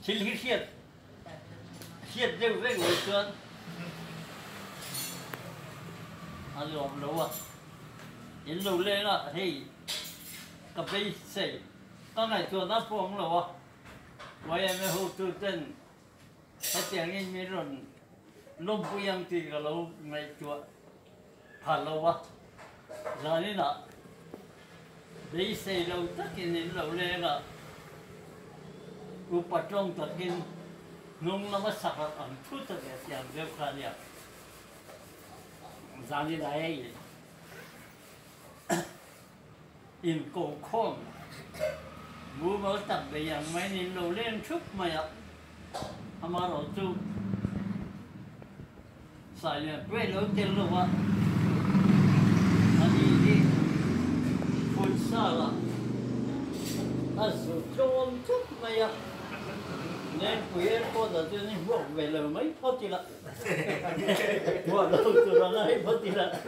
thil hi hiat deu ve ngoi chuan alom lo wa in lo le na hei ka bei sei ta ngai chuan na pong lo wa wai em ho tu ten ta tiang in mi ron lom puyang ti ka lo ngai chuan phan lo wa zani na bei sei lo takin in lo le na u patrong takin nung lama sakar ang puta kaya siyang veo kanya zani na ay in kong kong mu mo tập về yang mấy nín lâu lên chút mày ạ ama rồi tu sai lên quay lối tiền luôn ạ anh đi phun xa là anh sử dụng chút mày ạ nên quý cô đã cho nên buộc về lời mấy phút thì là buộc đâu từ đó này phút thì là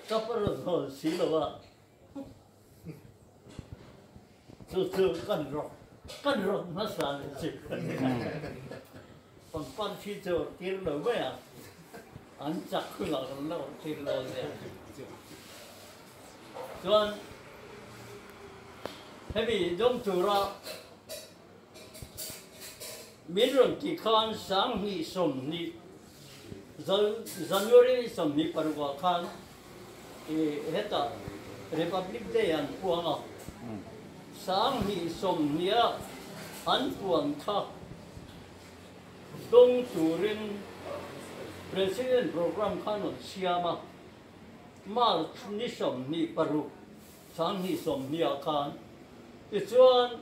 cấp rồi xí rồi ạ từ cân rồi nó sao chứ còn con khi chờ tiền lời mấy à anh chắc không là nó tiền lời gì cho thế vì giống chủ ra miền Trung thì khan sáng hi sớm ni January sớm ni paruwa khan heta Republic Day an puanga sáng hi sớm ni an puang kha dong turin President program khan on siama March ni sớm ni paru sáng hi sớm ni khan ichuan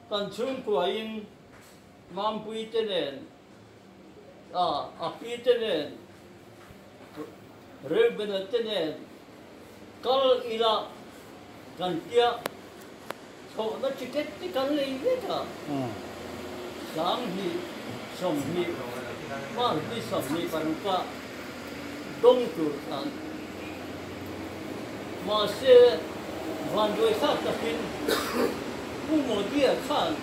kan chung kuain mam pui tenen api tenen rebena tenen kal ila kan tia so na ticket ti kan lei veta sang hi som hi ma hi som hi paruka dong tur kan ma se van doi sa takin pu mo dia khan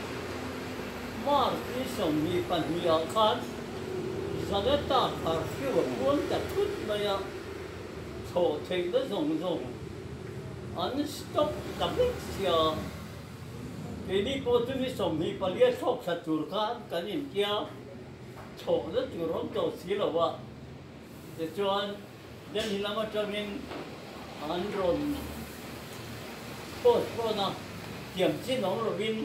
mar khi sông mi pan mi al khan zaneta par phiu quân ta thut maya thổ thình đó rồng anh stop tập lịch xia cái đi cô tu mi sông mi palia sop sa tur khan cái gì kia thổ đó tur rong to xí lo wa để cho anh đến hi lama cho mình anh rồi post na tiệm chín nóng rồi vin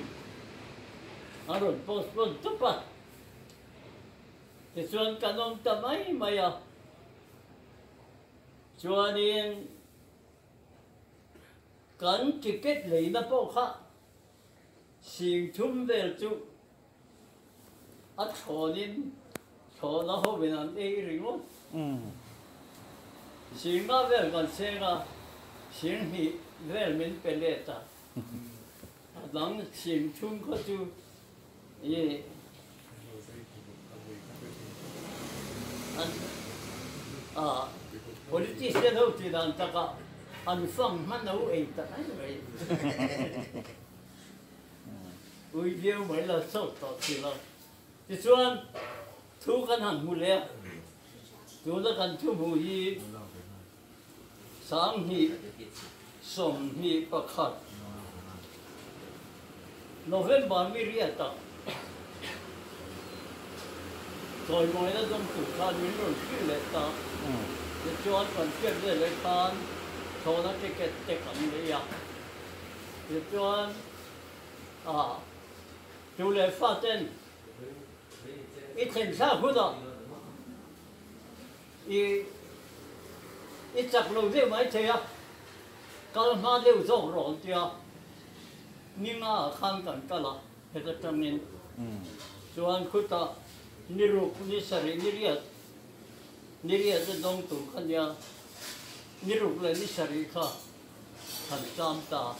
rồi postpone chút à thì xuân cả năm tầm ấy mày à cho nên cần chỉ kết lấy nó bao khác xin chung về chú cho nên cho nó không bị làm đi rồi luôn xin nó về còn xe là xin thì về mình phải lệ ta đang xin chung có chú ye politician đâu thì đàn ta cả anh phong hắn đâu ấy ta nói vậy ui điêu mới là sốt tọt thì là thì xuân thu căn hẳn mù lẹ thu nó căn thu mù gì sáng hi sớm hi bạc khát November mi riết ta rồi mọi nó trong tủ khan mình rồi cứ lệ ta để cho anh còn tiếp để lấy khan cho nó cái cầm đấy à để cho anh chú lệ phát tên ít tiền sao cũng được ít chặt lâu thế mấy thế à kalau nggak ada usaha orang dia ni mah khan kan kala itu termin cuman kita niru ni sari niriat itu dong tu kan dia niru le ni sari kha kan sam ta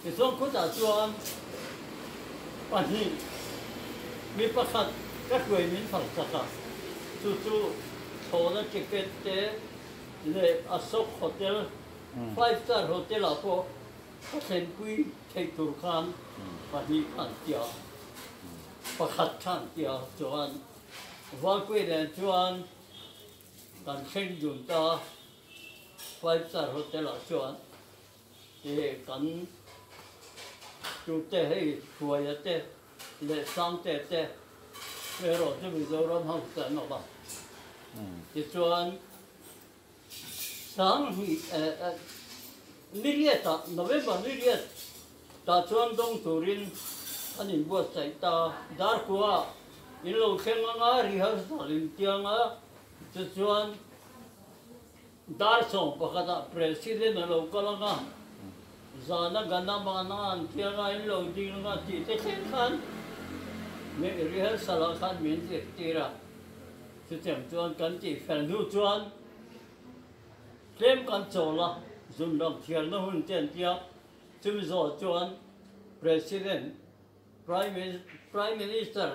itu kita cuman pani mi pakat các người mình phải saka tu thô nó ticket le Asok Hotel 5-star hotel apo ก็เซนปุยเทตุรคันปะนีขันเตียวประคัดขันเตียวจวนว่าคุยเรื่องจวนกันเช่นยุนตาไฟสารโฮเทลจวนกันจุดเตะให้ช่วยเตะเลสังเตะเตะเมื่อเราจะมีเรารำหักกันออกมาจวนสังนิเรียตาโนเวมเบอร์นิเรียตาชวนดงตูรินอันนี้บวชใจตาดาร์กัวอินโลเชงงาริฮัสลินเตียงจะชวนดาร์ส่งปะกตาประธานโลกลังจานะกันน้ำมันอันเตียงอินโลดิ้งงาที่เตะขันเมื่อริฮัสลาขันมีนเสียตีระจะเตรียมชวนกันที่แฟนดูชวนเตรียมกันโจละจุนดอกเทียนน้หุ่นเตียนเตียจุ่มโจชวน President Prime Minister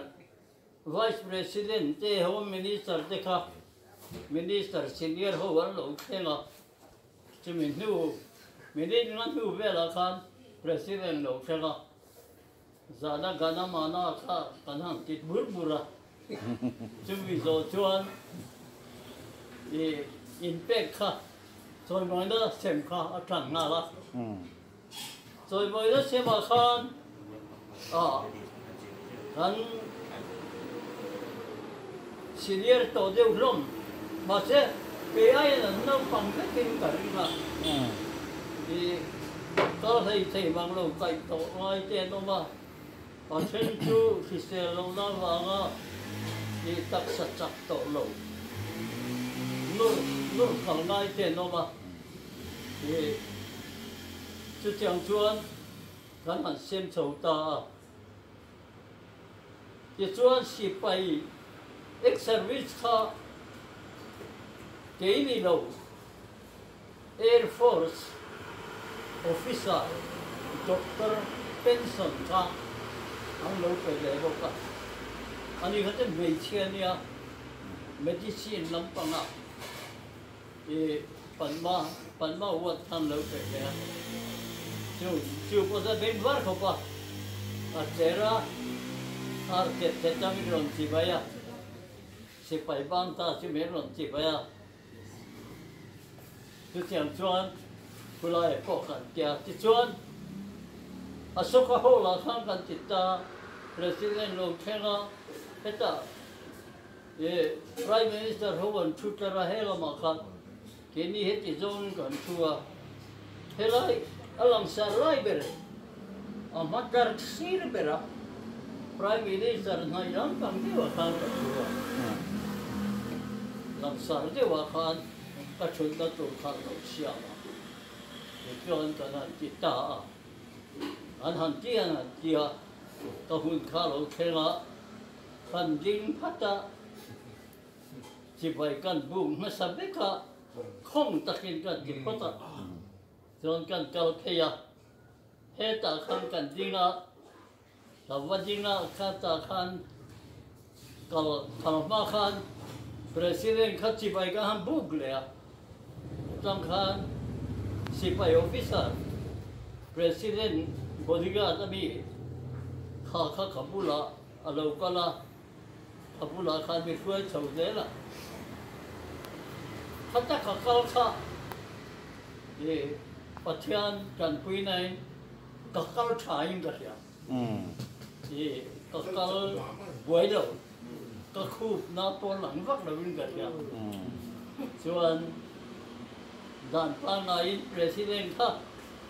Vice President เจ้า Home Minister เจ้าค่ะ Minister Senior เขาวันหลงเท่งอ่ะจุ่มหิวไม่ได้งั้นหิวเวลาคัน President หลงเท่งอ่ะจานะกันน้ำมันค่ะกันหันติดบุรบุระจุ่มโจชวนอินเปกค่ะส่วนมันก็เสมค่ะอัตถังน่าละส่วนมันก็เสมคันกันซีเนียร์ตัวเดียวลงมาเสไปไอ้นั่นน้องฟังก็กินกันละก็ให้บางเราไก่โตไอ้เจ้าน้องมาเช่นจูที่เซลล์น้องว่าตักสัจจโตโลนู่นข้างในเจ้าน้องมาจะจังชวนกันมันเส้นโฉตาจะชวนสิไปเอ็กซ์เซอร์วิสค่ะเกี่ยนี่เรา Air Force Officer Dr. Benson ค่ะอันเราไปเลยบอกว่าอันนี้เขาจะไม่เชื่อเนี่ย medicine ลำปังอ่ะปันมาวัดทันเราไปเลยจู่พอจะเป็นวัดเขาปะเจราเจ็ดจามิรอนจีบายาสิไปบ้านตาจิมิรอนจีบายาจุดเฉียงชวนผู้ลายพวกกันเกี่ยจิตชวนสุขภาพหลังข้างกันจิตตา President ลงเทงะเฮต้าPrime Minister เขาวันชุดระเฮลมาคันเกี่ยนี่เฮติโจนกันชัวเฮลัยalam sarai bere amadar sir bera Prime Minister nairam pangde wakan katua lam sarde wakan kachunda turkan lo siama ekyon kanan kita anhan tia kahun kalo khenga kanding phata sipai kan bung masabeka khong takin kan dipataจนกันเกาเทียเฮตาคันกันจิงะสวัสดิงะข้าตาคันเกาธรรมะคัน President ขัดสิไปกันฮัมบุกเลยอ่ะจังคันสิไป Officer President บริการจะมีข้าขับบุระอะไรก็ละขับบุระคันมีช่วยชาวเดล่ะขัดตะขัดเกาข้าปัจจัยการคุยในกักกัลชายิงกันเนี่ยกักกัลบวยเดียวกักคูบน้าตัวหลังวักเราวิ่งกันเนี่ยส่วนด้านปลายนาย President ค่ะ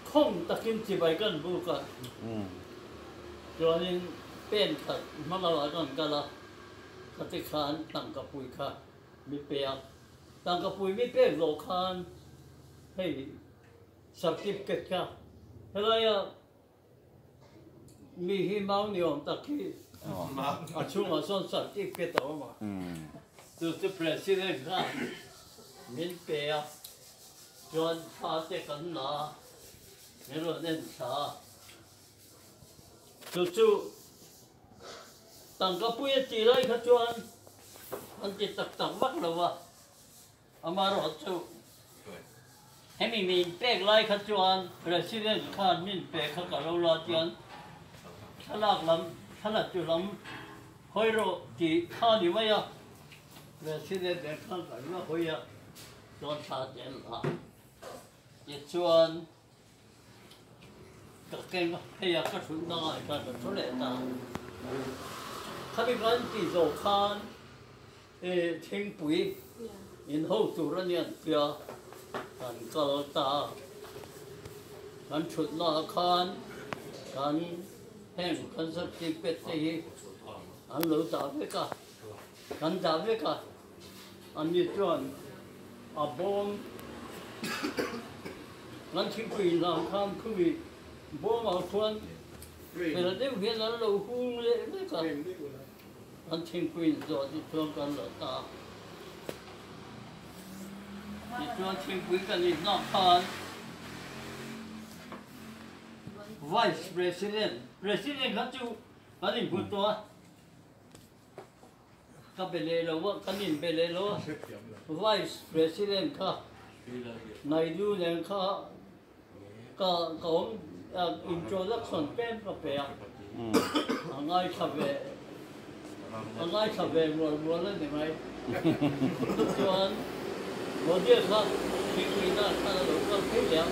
คงตะกินจีบไปกันบุกกันส่วนนี้เป็นขัดมาลากันกันละขัดที่ขานตั้งกับปุยค่ะมีเปียกตั้งกับปุยมีเปียกโลคานให้certificate ka helaya mi hi mau ni on takhi achunga son certificate aw ma tu president ka min pe ya jon pha te kan na mero nen sa tu tang ka pu ye ti lai kha chuan an ti tak tak wak lo wa amaro chu ให้มีเป๊กไล่ขจวนประสิทธิ์ข้ามินเป๊กข้ากับเราลาเจียนทลากลำทลากจุลำหอยโรจีข้าดีไหมอ่ะประสิทธิ์เด็กข้ากับเราหอยอ่ะจวนชาเจนละยิ่งจวนก็เก่งให้ยาก็ถึงได้ก็ทุเรศตาข้ามีการที่โจขานทิ้งปุ๋ยยินหูจุระเนี่ยเกี่ยการกลตาการฉุดนาคานการแห่งการสักจิเป็ดที่อันเหลือจ่าเวกะการจ่าเวกะอันนี้จวนอาบงนั้นทิ้งปุ๋ยนาคานคือวิบงเอาชวนเวลาเดี๋ยวเห็นนั้นเราหุ้งเลยเวกะนั้นทิ้งปุ๋ยจอดที่ชวนกันเหลือตาที่ชวนทิ้งปุ๋ยกันอีกนอกคาน Vice President เขาจูกันนี่พูดตัวก็เป็นเลยแล้วว่ากันนี่เป็นเลยแล้ว Vice President ค่ะนายดูเนี่ยค่ะก็ของintroduction เป็นประเภทง่ายขับเวมัวเลยได้ไหมทุกคนโมเดลค่ะที่คุยได้ถ้าเราก็คุยแล้ว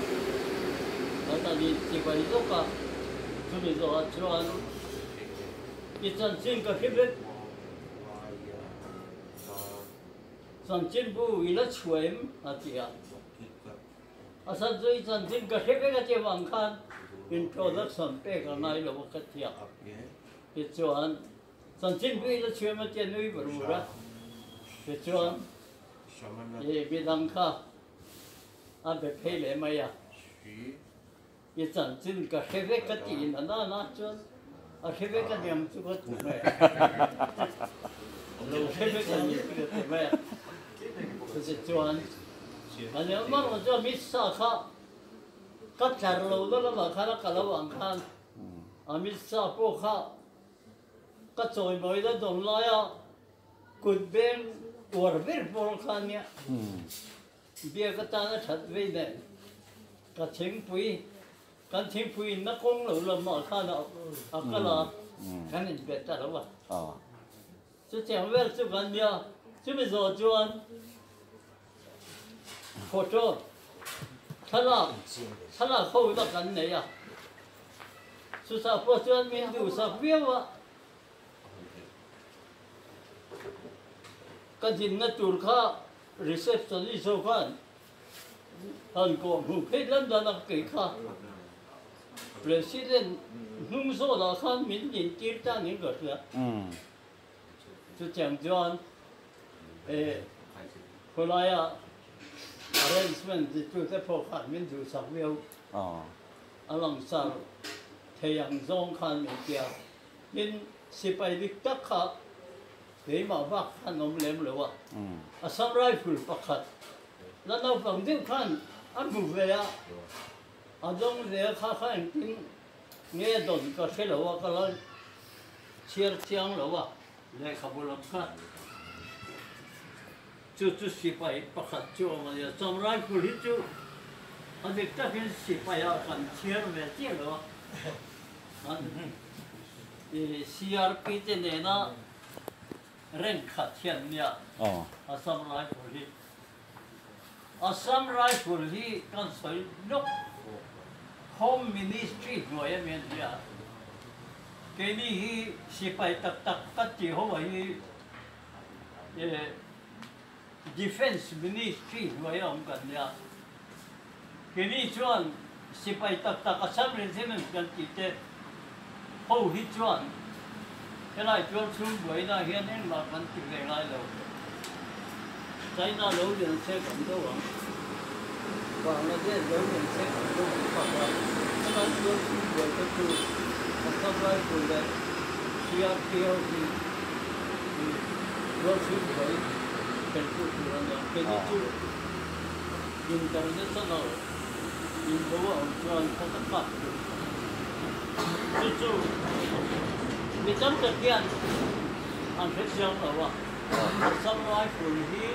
ตอนนี้ที่ไปดูก็คือมีตัวชวนอีจันจินก็คิดว่าจันจินผู้อีละช่วยมั้งที่อ่ะอาศัยอีจันจินก็คิดว่าจะวางคัน introduction เป๊กอะไรเราก็ที่อ่ะอีชวนจันจินผู้อีละช่วยมันจะนุ้ยบรูระอีชวนบิดังค่ะอันเป็นเพลย์ไหมอ่ะอีจันจินก็เฮเวกัตีนน่าจวนเฮเวกัตีนจุกถูกไหมเราเฮเวกัตีนถูกไหมคือจวนอันนี้มันจะมิสซาค่ะก็จารเราแล้วมาข้าแล้วก็เราอังคารมิสซาพวกค่ะก็จอยบ่อยแล้วตรงนั้นอ่ะกุดเบนวอร์เวอร์พวกค่ะเนี่ยเบียก็ตานชัดไว้เนี่ยก็ทิ้งปุ๋ยการทิ้งปุ๋ยนักคงเราหมอข้าเนาะก็ละกันนี่เบ็ดแต่ละวันจะเจ้าเวลสุกันเนี่ยจะไม่รอจวนโคตรถ้าเราเข้าไปกันเนี่ยสุดท้ายพอจวนมีดูสักเบี้ยวะก็จินนัดจุดข้า reception ที่โซกันฮันก็หูเพชรแล้วนักเกี่ยข้า President นุ่มโซ่ละข้า民进จีนจ้างนี่ก็เถอะจะแจ้งจวนคนไรอ่ะ arrangement ที่จุดที่พอขาดมินดูสักเบี้ยวหลังจากเที่ยงจงขันมีเกี่ยวยินสิไปดิกตักข้าเดี๋ยวมาฟักขันนมเล็มเลยวะสัมไรฟูปักขัดแล้วเราฟังดิ้งขันอันบุเวียจงเรียกข้าขันทิ้งเงี้ยโดนก็เชื่อว่าก็เลยเชียร์เชียงเลยวะเลยขบวนขันจู่สิไปปักขัดจู่มันจะสัมไรฟูที่จู่อันเด็กจะเป็นสิไปขันเชียร์เวทีเลยวะCRP เนี่ยนะเร่งขัดเทียนเนี่ยAssam Rifle กันสวยนก Home Ministry หน่วยเมียนเนี่ยแกนี่สิไปตักกัดจีหัวที่Defense Ministry หน่วยกันเนี่ยแกนี่ชวนสิไปตักAssam Regiment กันจีเตเขาฮิจวนcái này chưa xuống với là hiện nay mà vẫn chỉ về lại rồi trái nó đấu điện xe cũng đâu ạ và nó sẽ đấu điện xe cũng đâu hoặc là cái này chưa xuống với cái chú mà không phải của đấy kia kia thì chưa xuống với cái chú của nó cái chú nhìn trong rất là nào nhìn đâu ông cho anh không tất cả chúมีจำเป็นเพียงอันเป็นเรื่องอะไรวะสมัยฝุ่นที่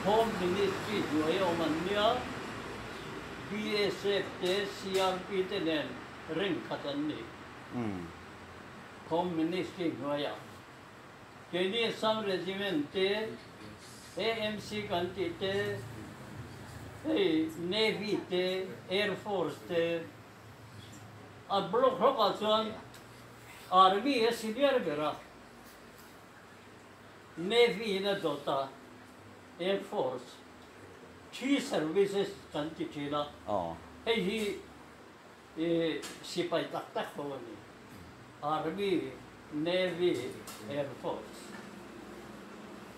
โฮมมินิสทรีด้วยมันเนี่ย BSF เต CRP เตเนี่ยเร่งขัดนี่คอมมิวนิสต์ที่หัวอย่างเกนี่ซัมเรจิเมนต์เต AMC กันติเตNavy เต Air Force เตอันบล็อกเขาก็ส่วน Army ซีเนียร์เบรา Navy นะตัวตา Air Force ที่ services กันติทีละไอ้ที่สิไปตักเขาวันนี้ Army Navy Air Force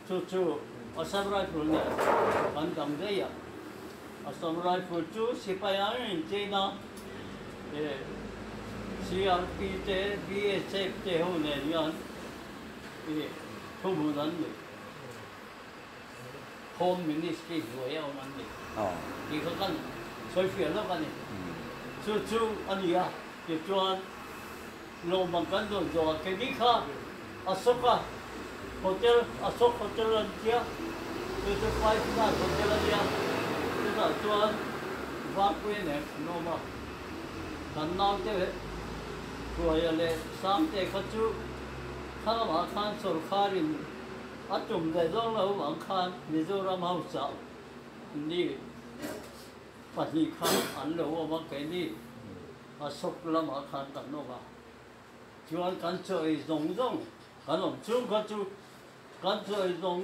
จู่ๆอัสสัมไรฟูลเนี่ยมันทำได้ยังอัสสัมไรฟูลจู่สิไปอะไรจีน่าCRP เต BSF เตหัวเนี่ยยันทุ่มนั้นเลยโฮมมินิสทรีหัวอย่างนั้นเลยที่เขากันช่วยเฟียแล้วกันนี่จู่ๆอันนี้อ่ะที่จวนโรงบังคับโดนจวนแค่นี้ค่ะอโศกโฮเทลอโศกโฮเทลอันเดียจู่ๆไปที่นั่นโฮเทลอันเดียที่นั่นจวนวางไว้เนี่ยโนมากันน้ำเตะตัวอย่างเลยสามเตะขจูข้ามาขันสุรคารินอัดจุ่มได้ดองแล้วบังคันมิโซรามเฮาส์นี่ปัจจุบันอันเราว่าแค่นี้อาศักละมาขันกันโนมาจวนกันช่วยจงกันอมจุ่มกันช่วยจง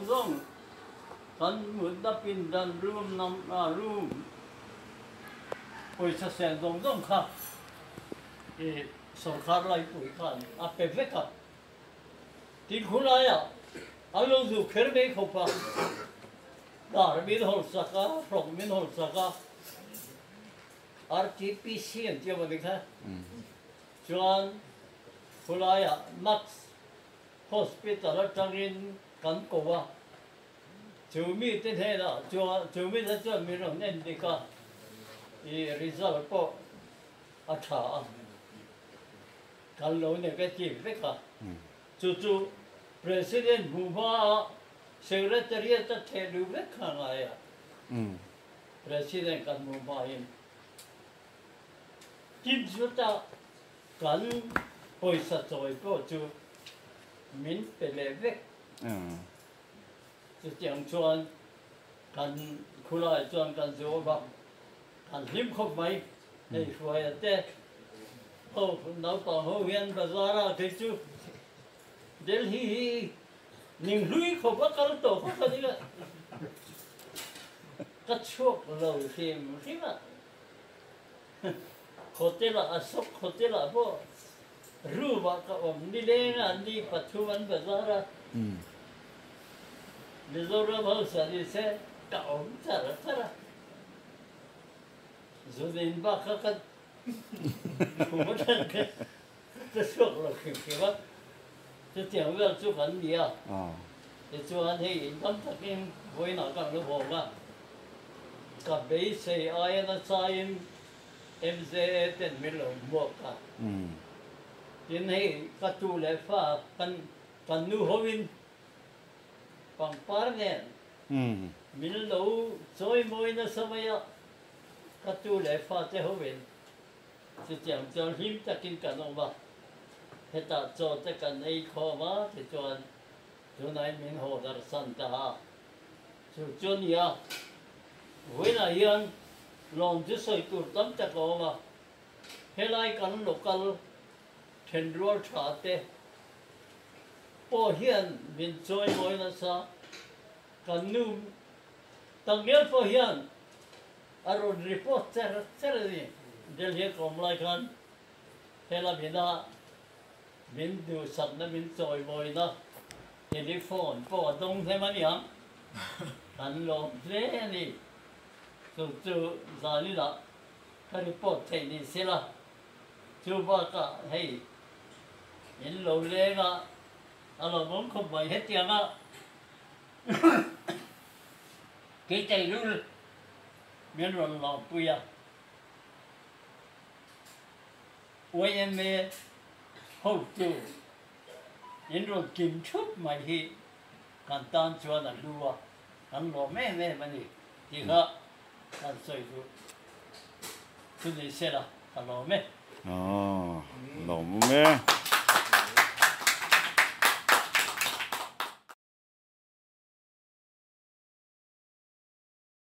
กันมุดดับปินดันรูมน้ำรูมโอ้ยจะเสียงจงค่ะสงครามไรปุ๋ยกันอาเป็ดเวกันที่คุณอะไรอ่ะเอาลงสู่เครื่องบินเข้าไปดาร์บินฮอลสักะพรหมินฮอลสักะ RTPC อันที่ว่าดีค่ะจวนคุณอะไรอ่ะ Max Hospital จังรินกันโกวะจูมีเต้นให้ละจูมีจะจวนมีเรื่องเน้นดีค่ะresult ก็อัฐากันเราเนี่ยก็จีบไปค่ะจู่ๆ President บูบา Secretary จะเทลูเวข้างไงอ่ะ President กันบูบาเองจิตสุดท้ายกันบริษัทจอยก็จู่มินเป็นเลเวกจู่อย่างชวนกันคุยชวนกันจู่ว่ากันหิมเข้าไปในช่วยแต่โอ้เราต่อหัวเวียนภาษาเราที่จู่เดลฮีนิ่งลุยเข้าไปกันต่อเขาคนนี้ละก็ชกเราเสียมใช่ไหมโคเทล่าสกโคเทล่าพวกรู้ว่าก็อมนี่เลยนะนี่ปัจจุบันภาษาเราเดี๋ยวเราบอกสันนิษฐานก็อมซะละจุดนี้บ้าก็ผมว่าจะชกเราคือว่าจะเที่ยวเรื่องจุกันเดียวแต่จุกันที่ทำทักยังไว้หน้ากันรู้บอกว่ากับเบสไอ้นั่นสายMZ เต็มไม่ลงบวกกันทีนี้ก็ตูเลฟ้ากันนูฮวินปังปาร์เนี่ยมิลลูซอยมวยนั่นสมัยก็ตูเลฟ้าเจ้าฮวินจะจังจนหิมจะกินกันออกมาเหตุการณ์จอดจะกันไอ้ข้อมาที่จวนนายมินโฮดาร์สันตาจนยาเวลายันลองจะใส่ตัวตั้มจะก้าวมาเฮลัยกันโลกาลเทนรัวชาเตพอเฮียนมินจอยมวยนั่นซะกันนุ่มตั้งเงี้ยพอเฮียนอารมณ์รีพอร์ตเซอร์นี่เดี๋ยวเฮียกรมไล่กันเฮลัยมินมินดูสัตว์นะมินจอยมวยนะเฮลิโฟนพอตรงเท่ามันยังกันลงเล่นี่จู่ๆจานี่ละก็รีพอร์ตเทนนิสละจู่บ้าก็ให้เห็นเราเล่ก็อะไรมันคงไม่เห็นยังอ่ะกี่ใจรู้เมียนวันหลังปุยอ่ะวันยังไม่หูจู่เห็นเรากินชุบไม่ฮีกันตามชวนนั่นดูว่ากันหล่อแม่มันนี่ที่เขากันสวยดู就这些了，看到没？哦，老妹。